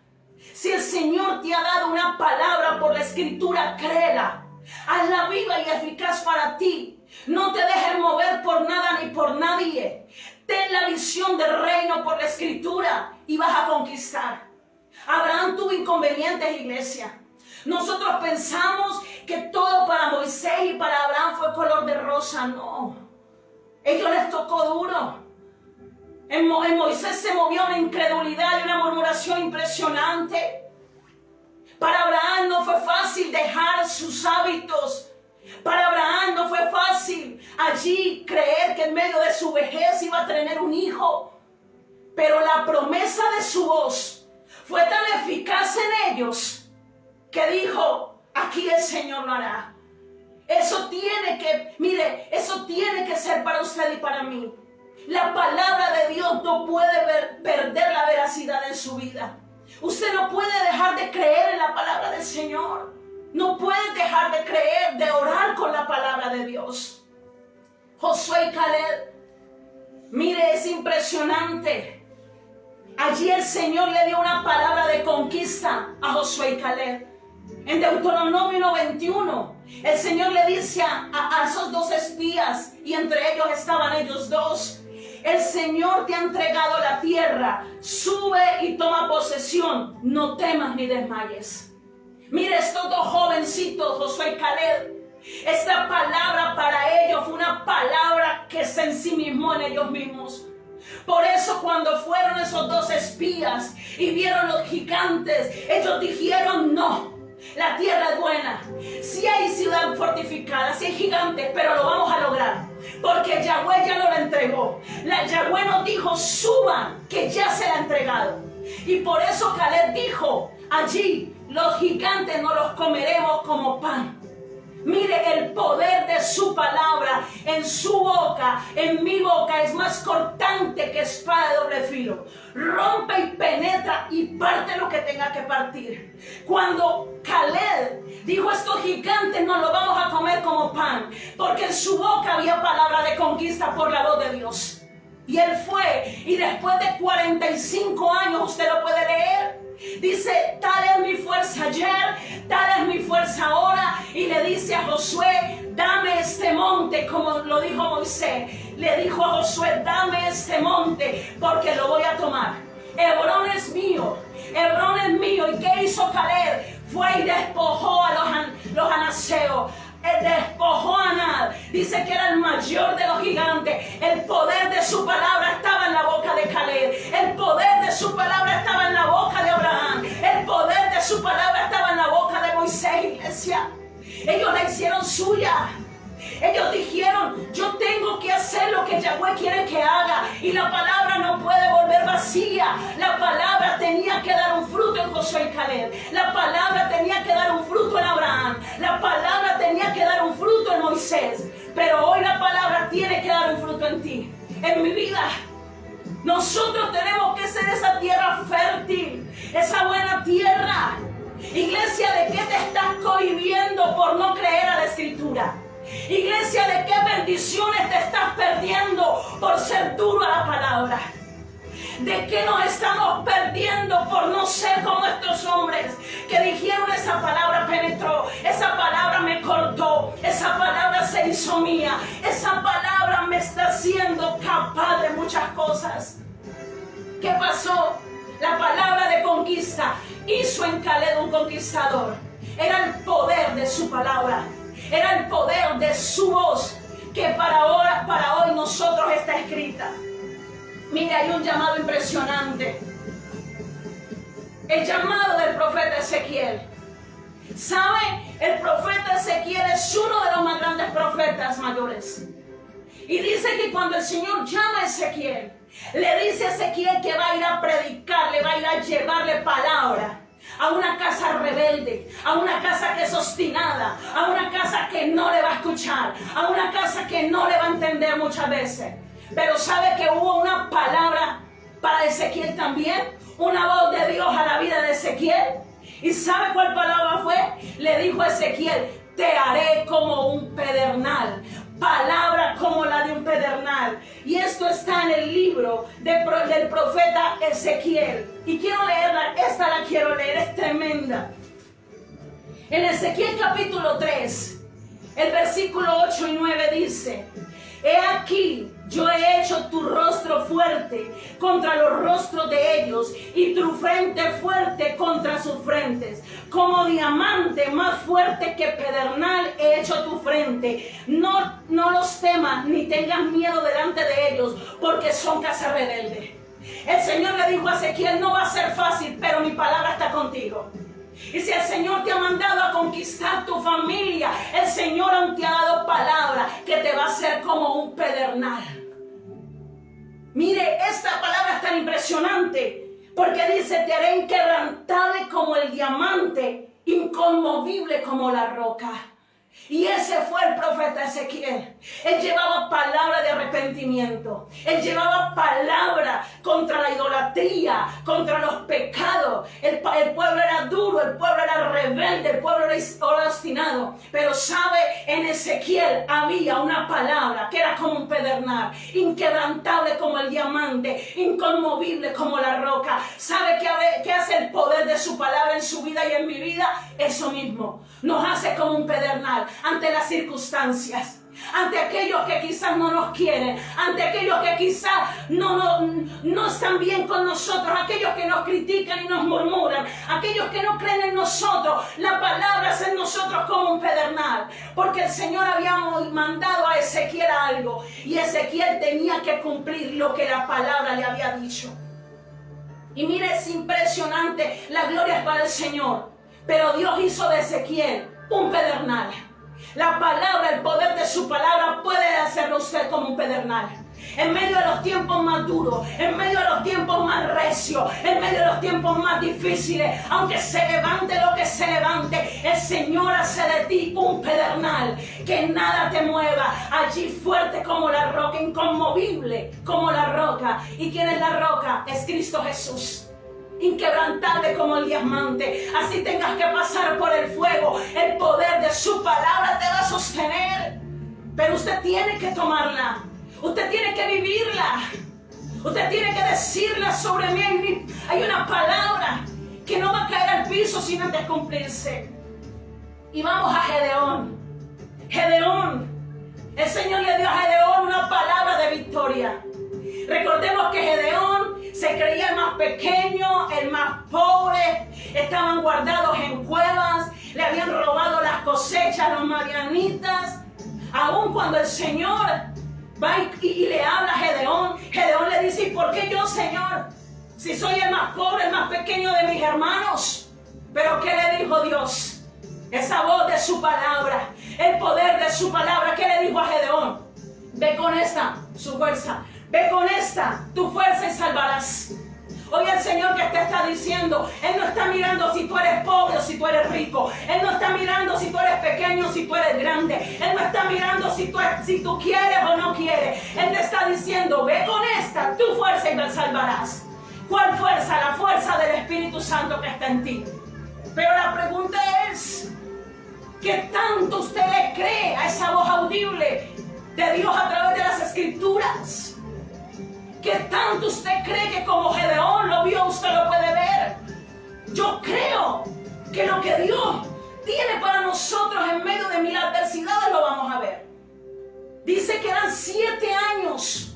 Si el Señor te ha dado una palabra por la escritura, créela. Hazla viva y eficaz para ti. No te dejes mover por nada ni por nadie. Ten la visión del reino por la escritura y vas a conquistar. Abraham tuvo inconvenientes, iglesia. Nosotros pensamos que todo para Moisés y para Abraham fue color de rosa. No. Ellos les tocó duro. En Moisés se movió una incredulidad y una murmuración impresionante. Para Abraham no fue fácil dejar sus hábitos. Para Abraham no fue fácil allí creer que en medio de su vejez iba a tener un hijo. Pero la promesa de su voz fue tan eficaz en ellos que dijo, aquí el Señor lo hará. Eso tiene que ser para usted y para mí. La palabra de Dios no puede perder la veracidad en su vida. Usted no puede dejar de creer en la palabra del Señor. No puede dejar de creer, de orar con la palabra de Dios. Josué y Caleb, mire, es impresionante. Allí el Señor le dio una palabra de conquista a Josué y Caleb. En Deuteronomio 21, el Señor le dice a esos dos espías, y entre ellos estaban ellos dos: el Señor te ha entregado la tierra, sube y toma posesión, no temas ni desmayes. Mire, estos dos jovencitos, Josué y Caleb, esta palabra para ellos fue una palabra que se ensimismó en ellos mismos. Por eso cuando fueron esos dos espías y vieron los gigantes, ellos dijeron: no, la tierra es buena. Sí hay ciudad fortificada, sí hay gigantes, pero lo vamos a lograr. Porque Yahweh ya nos la entregó. Yahweh nos dijo: suban, que ya se la ha entregado. Y por eso Caleb dijo allí: los gigantes no los comeremos como pan. Mire, el poder de su palabra en su boca, en mi boca, es más cortante que espada de doble filo. Rompe y penetra y parte lo que tenga que partir. Cuando Caleb dijo: estos gigantes no los vamos a comer como pan, porque en su boca había palabra de conquista por la voz de Dios. Y él fue, y después de 45 años, usted lo puede leer, dice: tal es mi fuerza ayer, tal es mi fuerza ahora. Y le dice a Josué: dame este monte, como lo dijo Moisés. Le dijo a Josué: dame este monte, porque lo voy a tomar. Hebrón es mío, Hebrón es mío. ¿Y qué hizo Caleb? Fue y despojó a los anaseos. Despojó a Anad. Dice que era el mayor de los gigantes. El poder de su palabra estaba en la boca de Caleb. El poder de su palabra estaba en la boca de Abraham. El poder de su palabra estaba en la boca de Moisés, iglesia. Ellos la hicieron suya. Ellos dijeron: yo tengo que hacer lo que Yahweh quiere que haga. Y la palabra no puede volver vacía. La palabra tenía que dar un fruto en Josué y Caleb. La palabra tenía que dar un fruto en Abraham. La palabra tenía que dar un fruto en Moisés. Pero hoy la palabra tiene que dar un fruto en ti, en mi vida. Nosotros tenemos que ser esa tierra fértil, esa buena tierra. Iglesia, ¿de qué te estás cohibiendo por no creer a la Escritura? Iglesia, ¿de qué bendiciones te estás perdiendo por ser duro a la palabra? ¿De qué nos estamos perdiendo por no ser como estos hombres que dijeron: esa palabra penetró, esa palabra me cortó, esa palabra se hizo mía, esa palabra me está haciendo capaz de muchas cosas? ¿Qué pasó? La palabra de conquista hizo en Caleb un conquistador. Era el poder de su palabra, era el poder de su voz, que para hoy nosotros está escrita. Mira, hay un llamado impresionante. El llamado del profeta Ezequiel. ¿Sabe? El profeta Ezequiel es uno de los más grandes profetas mayores. Y dice que cuando el Señor llama a Ezequiel, le dice a Ezequiel que va a ir a predicarle, va a ir a llevarle palabra a una casa rebelde, a una casa que es obstinada, a una casa que no le va a escuchar, a una casa que no le va a entender muchas veces. Pero ¿sabe que hubo una palabra para Ezequiel también? Una voz de Dios a la vida de Ezequiel. ¿Y sabe cuál palabra fue? Le dijo a Ezequiel: te haré como un pedernal. Palabra como la de un pedernal. Y esto está en el libro del profeta Ezequiel. Y quiero leerla, esta la quiero leer, es tremenda. En Ezequiel capítulo 3, el versículo 8 y 9 dice: he aquí, yo he hecho tu rostro fuerte contra los rostros de ellos, y tu frente fuerte contra sus frentes. Como diamante más fuerte que pedernal he hecho tu frente. No los temas ni tengas miedo delante de ellos, porque son casa rebelde. El Señor le dijo a Ezequiel: no va a ser fácil, pero mi palabra está contigo. Y si el Señor te ha mandado a conquistar tu familia, el Señor aún te ha dado palabra que te va a hacer como un pedernal. Mire, esta palabra es tan impresionante, porque dice: te haré inquebrantable como el diamante inconmovible como la roca. Y ese fue el profeta Ezequiel. Él llevaba palabra de arrepentimiento. Él llevaba palabra contra la idolatría, contra los pecados. El pueblo era duro, el pueblo era rebelde, el pueblo era obstinado. Pero sabe, en Ezequiel había una palabra que era como un pedernal, inquebrantable como el diamante, inconmovible como la roca. ¿Sabe qué hace el poder de su palabra en su vida y en mi vida? Eso mismo. Nos hace como un pedernal ante las circunstancias, ante aquellos que quizás no nos quieren, ante aquellos que quizás no están bien con nosotros, aquellos que nos critican y nos murmuran, aquellos que no creen en nosotros. La palabra es en nosotros como un pedernal, porque el Señor había mandado a Ezequiel algo y Ezequiel tenía que cumplir lo que la palabra le había dicho. Y mire, es impresionante, la gloria es para el Señor. Pero Dios hizo de Ezequiel un pedernal. La palabra, el poder de su palabra puede hacerlo usted como un pedernal. En medio de los tiempos más duros, en medio de los tiempos más recios, en medio de los tiempos más difíciles, aunque se levante lo que se levante, el Señor hace de ti un pedernal, que nada te mueva, allí fuerte como la roca, inconmovible como la roca. ¿Y quién es la roca? Es Cristo Jesús. Inquebrantable como el diamante. Así tengas que pasar por el fuego, el poder de su palabra te va a sostener. Pero usted tiene que tomarla, usted tiene que vivirla, usted tiene que decirla sobre mí. Hay una palabra que no va a caer al piso sin antes cumplirse. Y vamos a Gedeón. Gedeón, el Señor le dio a Gedeón una palabra de victoria. Recordemos que Gedeón se creía el más pequeño, el más pobre, estaban guardados en cuevas, le habían robado las cosechas a los madianitas. Aun cuando el Señor va y le habla a Gedeón, Gedeón le dice: ¿y por qué yo, Señor? Si soy el más pobre, el más pequeño de mis hermanos. Pero ¿qué le dijo Dios? Esa voz de su palabra, el poder de su palabra. ¿Qué le dijo a Gedeón? Ve con esta, su fuerza. Ve con esta, tu fuerza, y salvarás. Hoy el Señor que te está diciendo, Él no está mirando si tú eres pobre o si tú eres rico. Él no está mirando si tú eres pequeño o si tú eres grande. Él no está mirando si tú quieres o no quieres. Él te está diciendo: ve con esta, tu fuerza, y me salvarás. ¿Cuál fuerza? La fuerza del Espíritu Santo que está en ti. Pero la pregunta es: ¿qué tanto usted le cree a esa voz audible de Dios a través de las Escrituras? ¿Qué tanto usted cree que como Gedeón lo vio, usted lo puede ver? Yo creo que lo que Dios tiene para nosotros en medio de mil adversidades lo vamos a ver. Dice que eran 7 años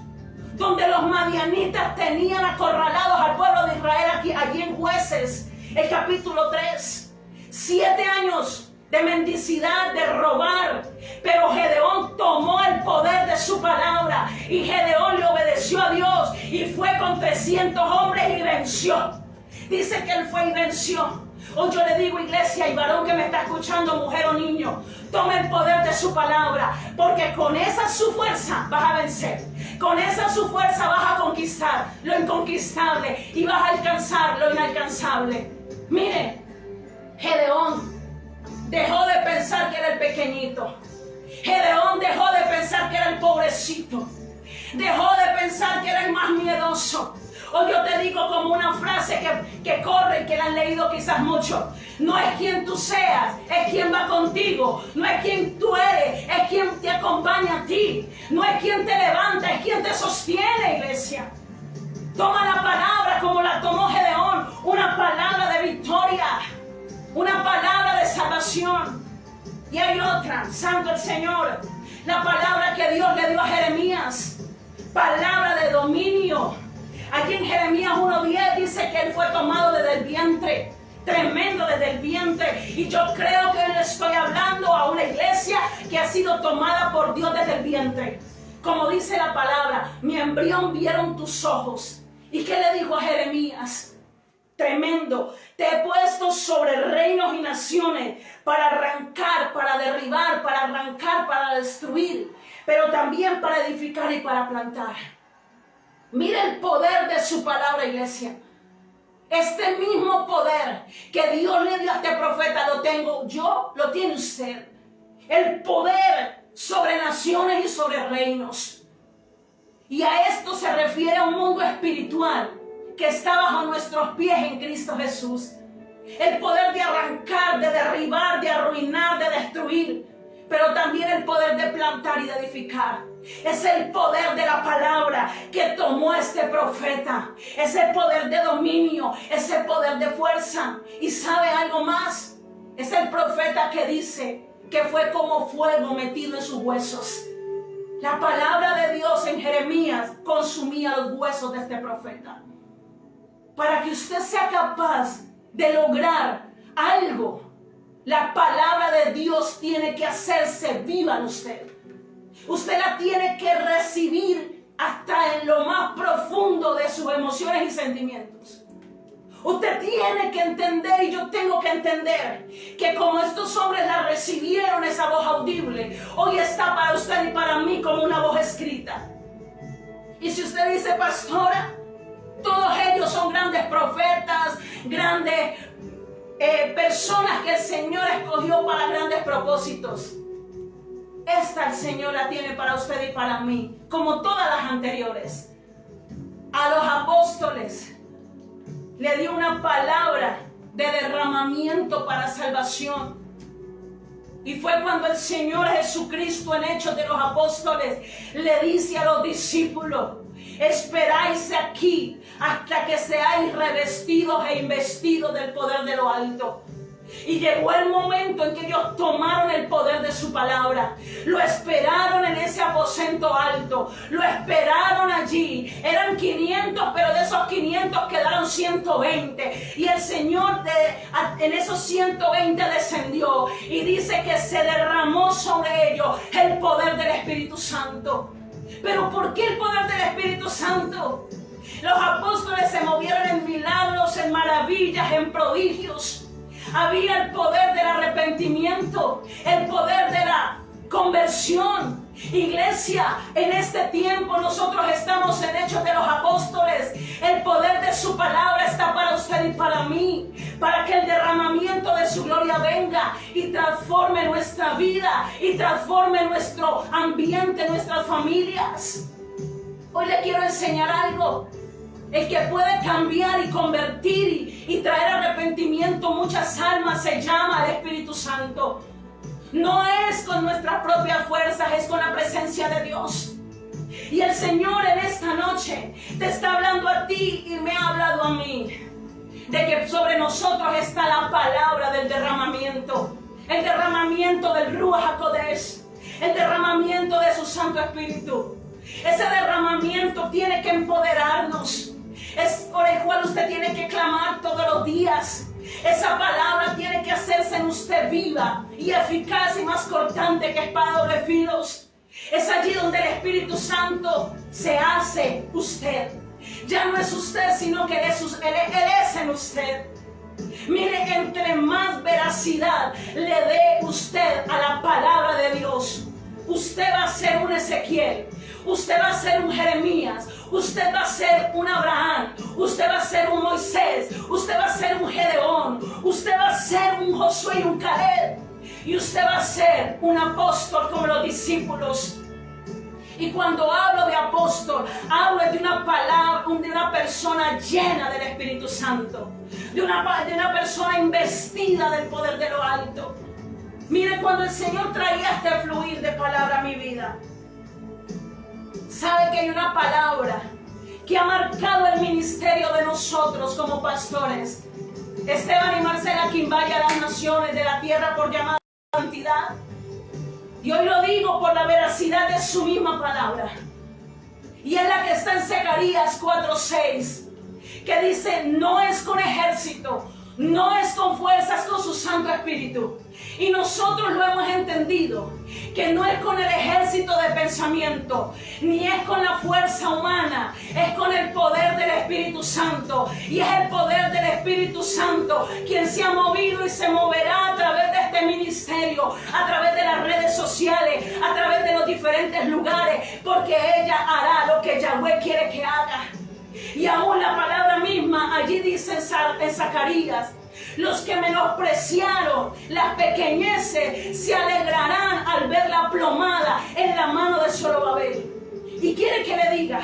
donde los madianitas tenían acorralados al pueblo de Israel allí en Jueces, el capítulo 3. 7 años de mendicidad, de robar. Pero Gedeón tomó el poder de su palabra y Gedeón le obedeció a Dios y fue con 300 hombres y venció. Dice que él fue y venció. Hoy yo le digo, iglesia y varón que me está escuchando, mujer o niño, tome el poder de su palabra, porque con esa su fuerza vas a vencer. Con esa su fuerza vas a conquistar lo inconquistable y vas a alcanzar lo inalcanzable. Mire, Gedeón dejó de pensar que era el pequeñito. Gedeón dejó de pensar que era el pobrecito. Dejó de pensar que era el más miedoso. Hoy yo te digo como una frase que corre y que la han leído quizás mucho: no es quien tú seas, es quien va contigo. No es quien tú eres, es quien te acompaña a ti. No es quien te levanta, es quien te sostiene, iglesia. Toma la palabra como la tomó Gedeón, una palabra de victoria, una palabra de salvación. Y hay otra, santo el Señor, la palabra que Dios le dio a Jeremías, palabra de dominio. Aquí en Jeremías 1:10 dice que él fue tomado desde el vientre, tremendo, desde el vientre. Y yo creo que le estoy hablando a una iglesia que ha sido tomada por Dios desde el vientre. Como dice la palabra, mi embrión vieron tus ojos. ¿Y qué le dijo a Jeremías? Tremendo: te he puesto sobre reinos y naciones para arrancar, para derribar, para arrancar, para destruir, pero también para edificar y para plantar. Mira el poder de su palabra, iglesia. Este mismo poder que Dios le dio a este profeta lo tengo yo, lo tiene usted. El poder sobre naciones y sobre reinos. Y a esto se refiere a un mundo espiritual que está bajo nuestros pies en Cristo Jesús. El poder de arrancar, de derribar, de arruinar, de destruir. Pero también el poder de plantar y de edificar. Es el poder de la palabra que tomó este profeta. Es el poder de dominio, es el poder de fuerza. ¿Y sabe algo más? Es el profeta que dice que fue como fuego metido en sus huesos. La palabra de Dios en Jeremías consumía los huesos de este profeta. Para que usted sea capaz de lograr algo, la palabra de Dios tiene que hacerse viva en usted. Usted la tiene que recibir hasta en lo más profundo de sus emociones y sentimientos. Usted tiene que entender, y yo tengo que entender, que como estos hombres la recibieron, esa voz audible, hoy está para usted y para mí como una voz escrita. Y si usted dice, pastora, todos ellos son grandes profetas, grandes personas que el Señor escogió para grandes propósitos. Esta el Señor la tiene para usted y para mí, como todas las anteriores. A los apóstoles le dio una palabra de derramamiento para salvación. Y fue cuando el Señor Jesucristo en Hechos de los Apóstoles le dice a los discípulos: esperáis aquí hasta que seáis revestidos e investidos del poder de lo alto. Y llegó el momento en que ellos tomaron el poder de su palabra. Lo esperaron en ese aposento alto. Lo esperaron allí. Eran 500, pero de esos 500 quedaron 120. Y el Señor en esos 120 descendió. Y dice que se derramó sobre ellos el poder del Espíritu Santo. ¿Pero por qué el poder del Espíritu Santo? Los apóstoles se movieron en milagros, en maravillas, en prodigios. Había el poder del arrepentimiento, el poder de la conversión. Iglesia, en este tiempo nosotros estamos en Hechos de los Apóstoles. El poder de su palabra está para usted y para mí, para que el derramamiento de su gloria venga y transforme nuestra vida y transforme nuestro ambiente, nuestras familias. Hoy le quiero enseñar algo. El que puede cambiar y convertir y traer arrepentimiento muchas almas se llama el Espíritu Santo. No es con nuestras propias fuerzas, es con la presencia de Dios. Y el Señor en esta noche te está hablando a ti y me ha hablado a mí de que sobre nosotros está la palabra del derramamiento. El derramamiento del Ruach HaKodesh, el derramamiento de su Santo Espíritu. Ese derramamiento tiene que empoderarnos. Es por el cual usted tiene que clamar todos los días. Esa palabra tiene que hacerse en usted viva y eficaz y más cortante que espada de doble filo. Es allí donde el Espíritu Santo se hace usted. Ya no es usted, sino que Él es en usted. Mire, entre más veracidad le dé usted a la palabra de Dios, usted va a ser un Ezequiel. Usted va a ser un Jeremías, usted va a ser un Abraham, usted va a ser un Moisés, usted va a ser un Gedeón, usted va a ser un Josué y un Caleb, y usted va a ser un apóstol como los discípulos. Y cuando hablo de apóstol, hablo de una palabra, de una persona llena del Espíritu Santo, de una persona investida del poder de lo alto. Mire, cuando el Señor traía este fluir de palabra a mi vida, sabe que hay una palabra que ha marcado el ministerio de nosotros como pastores. Esteban y Marcela, quien vaya a las naciones de la tierra por llamada santidad. Y hoy lo digo por la veracidad de su misma palabra. Y es la que está en Zacarías 4:6, que dice: no es con ejército, no es con fuerzas, con su Santo Espíritu. Y nosotros lo hemos entendido, que no es con el ejército de pensamiento, ni es con la fuerza humana, es con el poder del Espíritu Santo. Y es el poder del Espíritu Santo quien se ha movido y se moverá a través de este ministerio, a través de las redes sociales, a través de los diferentes lugares, porque ella hará lo que Yahweh quiere que haga. Y aún la palabra misma allí dice dice en Zacarías: los que menospreciaron las pequeñeces se alegrarán al ver la plomada en la mano de Zorobabel. Y quiere que le diga,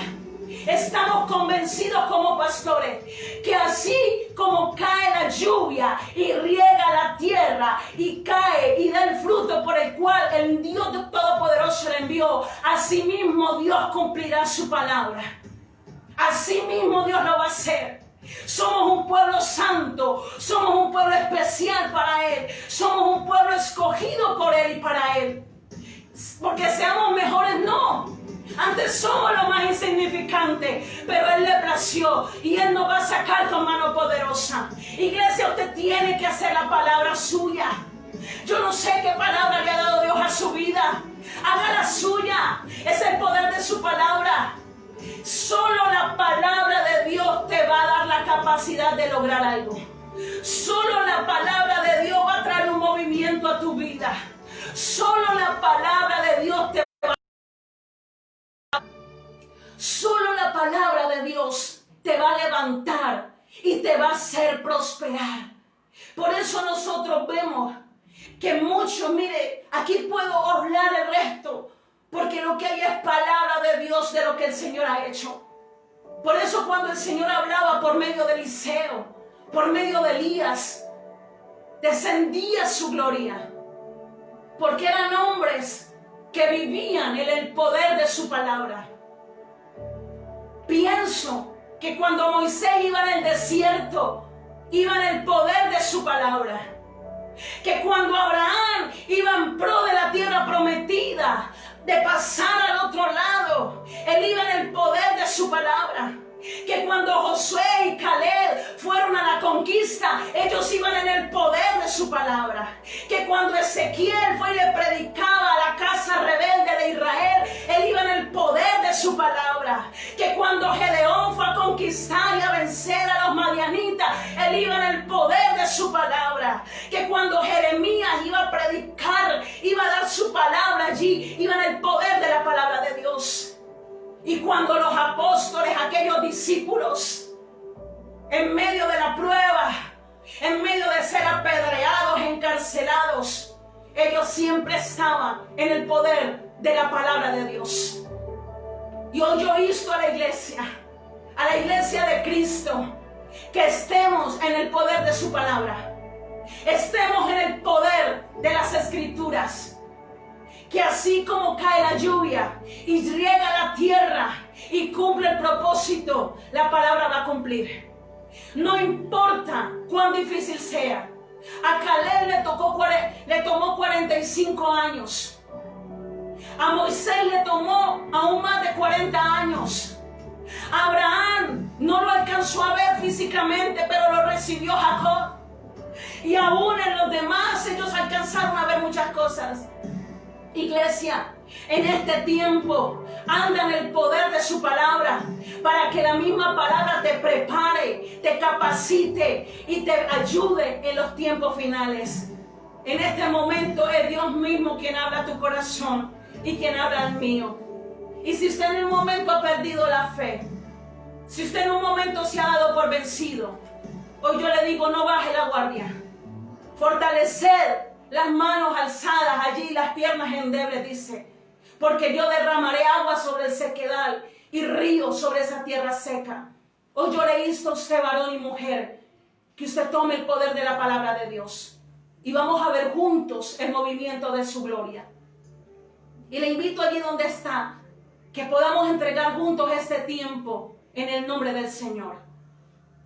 estamos convencidos como pastores que así como cae la lluvia y riega la tierra y cae y da el fruto por el cual el Dios Todopoderoso le envió, así mismo Dios cumplirá su palabra. Así mismo Dios lo va a hacer. Somos un pueblo santo, somos un pueblo especial para Él, somos un pueblo escogido por Él y para Él. Porque seamos mejores, no. Antes somos lo más insignificante, pero Él le plació y Él nos va a sacar con mano poderosa. Iglesia, usted tiene que hacer la palabra suya. Yo no sé qué palabra le ha dado Dios a su vida. Haga la suya. Es el poder de su palabra. Solo la palabra de Dios te va a dar la capacidad de lograr algo. Solo la palabra de Dios va a traer un movimiento a tu vida. Solo la palabra de Dios te va a... Solo la palabra de Dios te va a levantar y te va a hacer prosperar. Por eso nosotros vemos que muchos, mire, aquí puedo hablar el resto, porque lo que hay es palabra de Dios de lo que el Señor ha hecho. Por eso cuando el Señor hablaba por medio de Eliseo, por medio de Elías, descendía su gloria. Porque eran hombres que vivían en el poder de su palabra. Pienso que cuando Moisés iba en el desierto, iba en el poder de su palabra. Que cuando Abraham iba en pro de la tierra prometida, de pasar al otro lado, él iba en el poder de su palabra. Que cuando Josué y Caleb fueron a la conquista, ellos iban en el poder de su palabra. Que cuando Ezequiel fue y le predicaba a la casa rebelde de Israel, él iba en el poder de su palabra. Que cuando Gedeón fue a conquistar y a vencer a los madianitas, él iba en el poder de su palabra. Que cuando Jeremías iba a predicar, iba a dar su palabra allí, iba en el poder de la palabra de Dios. Y cuando los apóstoles, aquellos discípulos, en medio de la prueba, en medio de ser apedreados, encarcelados, ellos siempre estaban en el poder de la palabra de Dios. Y hoy yo insto a la iglesia de Cristo, que estemos en el poder de su palabra. Estemos en el poder de las Escrituras. Que así como cae la lluvia y riega la tierra y cumple el propósito, la palabra va a cumplir. No importa cuán difícil sea. A Caleb le tomó 45 años. A Moisés le tomó aún más de 40 años. A Abraham no lo alcanzó a ver físicamente, pero lo recibió Jacob. Y aún en los demás ellos alcanzaron a ver muchas cosas. Iglesia, en este tiempo anda en el poder de su palabra, para que la misma palabra te prepare, te capacite y te ayude en los tiempos finales. En este momento es Dios mismo quien habla a tu corazón y quien habla al mío. Y si usted en un momento ha perdido la fe, si usted en un momento se ha dado por vencido, hoy yo le digo, no baje la guardia. Fortalecer las manos alzadas allí, las piernas endebles, dice, porque yo derramaré agua sobre el sequedal y ríos sobre esa tierra seca. Hoy yo le insto a usted, varón y mujer, que usted tome el poder de la palabra de Dios y vamos a ver juntos el movimiento de su gloria. Y le invito allí donde está, que podamos entregar juntos este tiempo en el nombre del Señor.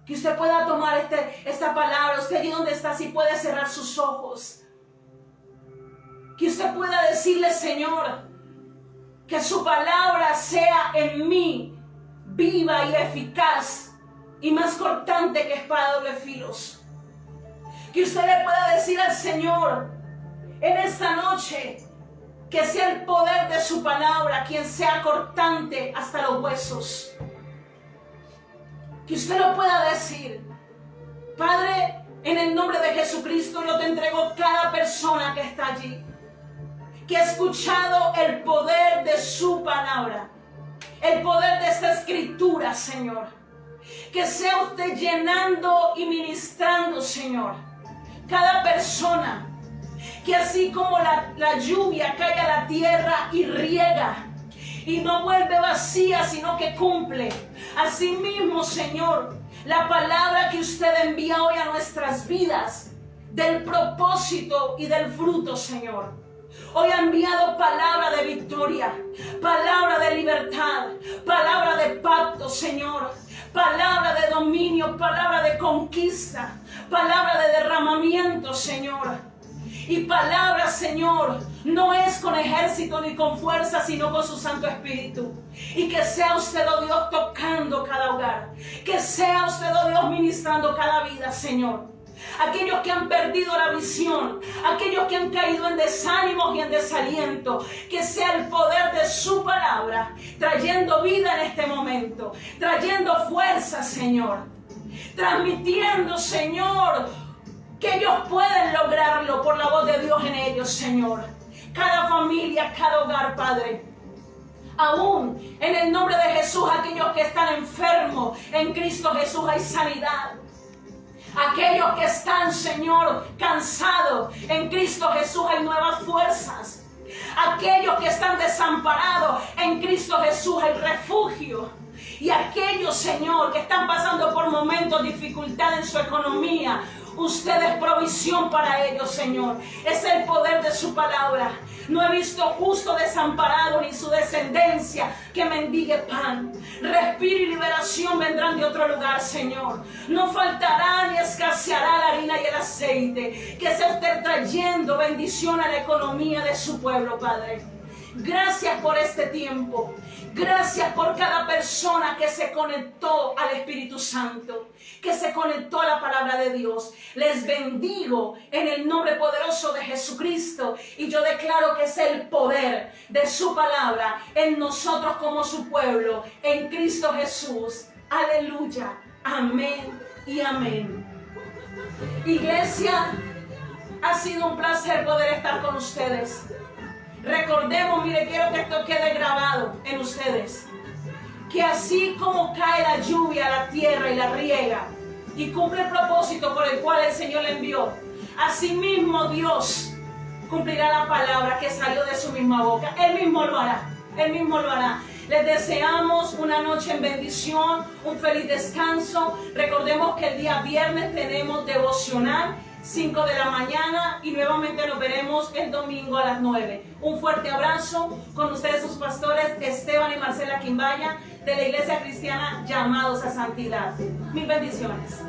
Que usted pueda tomar esta palabra, usted allí donde está, si puede cerrar sus ojos. Que usted pueda decirle, Señor, que su palabra sea en mí viva y eficaz y más cortante que espada de doble filos. Que usted le pueda decir al Señor en esta noche que sea el poder de su palabra quien sea cortante hasta los huesos. Que usted lo pueda decir. Padre, en el nombre de Jesucristo yo te entrego cada persona que está allí, que ha escuchado el poder de su palabra, el poder de esta escritura, Señor. Que sea usted llenando y ministrando, Señor, cada persona. Que así como la lluvia cae a la tierra y riega y no vuelve vacía, sino que cumple. Asimismo, Señor, la palabra que usted envía hoy a nuestras vidas, del propósito y del fruto, Señor. Hoy ha enviado palabra de victoria, palabra de libertad, palabra de pacto, Señor, palabra de dominio, palabra de conquista, palabra de derramamiento, Señor. Y palabra, Señor, no es con ejército ni con fuerza, sino con su Santo Espíritu. Y que sea usted, oh Dios, tocando cada hogar. Que sea usted, oh Dios, ministrando cada vida, Señor. Aquellos que han perdido la visión, aquellos que han caído en desánimos y en desaliento, que sea el poder de su palabra trayendo vida en este momento, trayendo fuerza, Señor, transmitiendo, Señor, que ellos pueden lograrlo por la voz de Dios en ellos, Señor. Cada familia, cada hogar, Padre. Aún en el nombre de Jesús, aquellos que están enfermos, en Cristo Jesús hay sanidad. Aquellos que están, Señor, cansados, en Cristo Jesús hay nuevas fuerzas. Aquellos que están desamparados, en Cristo Jesús hay refugio. Y aquellos, Señor, que están pasando por momentos de dificultad en su economía, usted es provisión para ellos, Señor. Es el poder de su palabra. No he visto justo desamparado ni su descendencia que mendigue pan. Respiro y liberación vendrán de otro lugar, Señor. No faltará ni escaseará la harina y el aceite. Que se esté trayendo bendición a la economía de su pueblo, Padre. Gracias por este tiempo. Gracias por cada persona que se conectó al Espíritu Santo, que se conectó a la palabra de Dios. Les bendigo en el nombre poderoso de Jesucristo y yo declaro que es el poder de su palabra en nosotros como su pueblo, en Cristo Jesús. Aleluya. Amén y amén. Iglesia, ha sido un placer poder estar con ustedes. Recordemos, mire, quiero que esto quede grabado en ustedes, que así como cae la lluvia a la tierra y la riega y cumple el propósito por el cual el Señor le envió, asimismo Dios cumplirá la palabra que salió de su misma boca. Él mismo lo hará, Él mismo lo hará. Les deseamos una noche en bendición, un feliz descanso. Recordemos que el día viernes tenemos devocional, 5 de la mañana, y nuevamente nos veremos el domingo a las 9. Un fuerte abrazo con ustedes sus pastores Esteban y Marcela Quimbaya de la Iglesia Cristiana Llamados a Santidad. Mil bendiciones.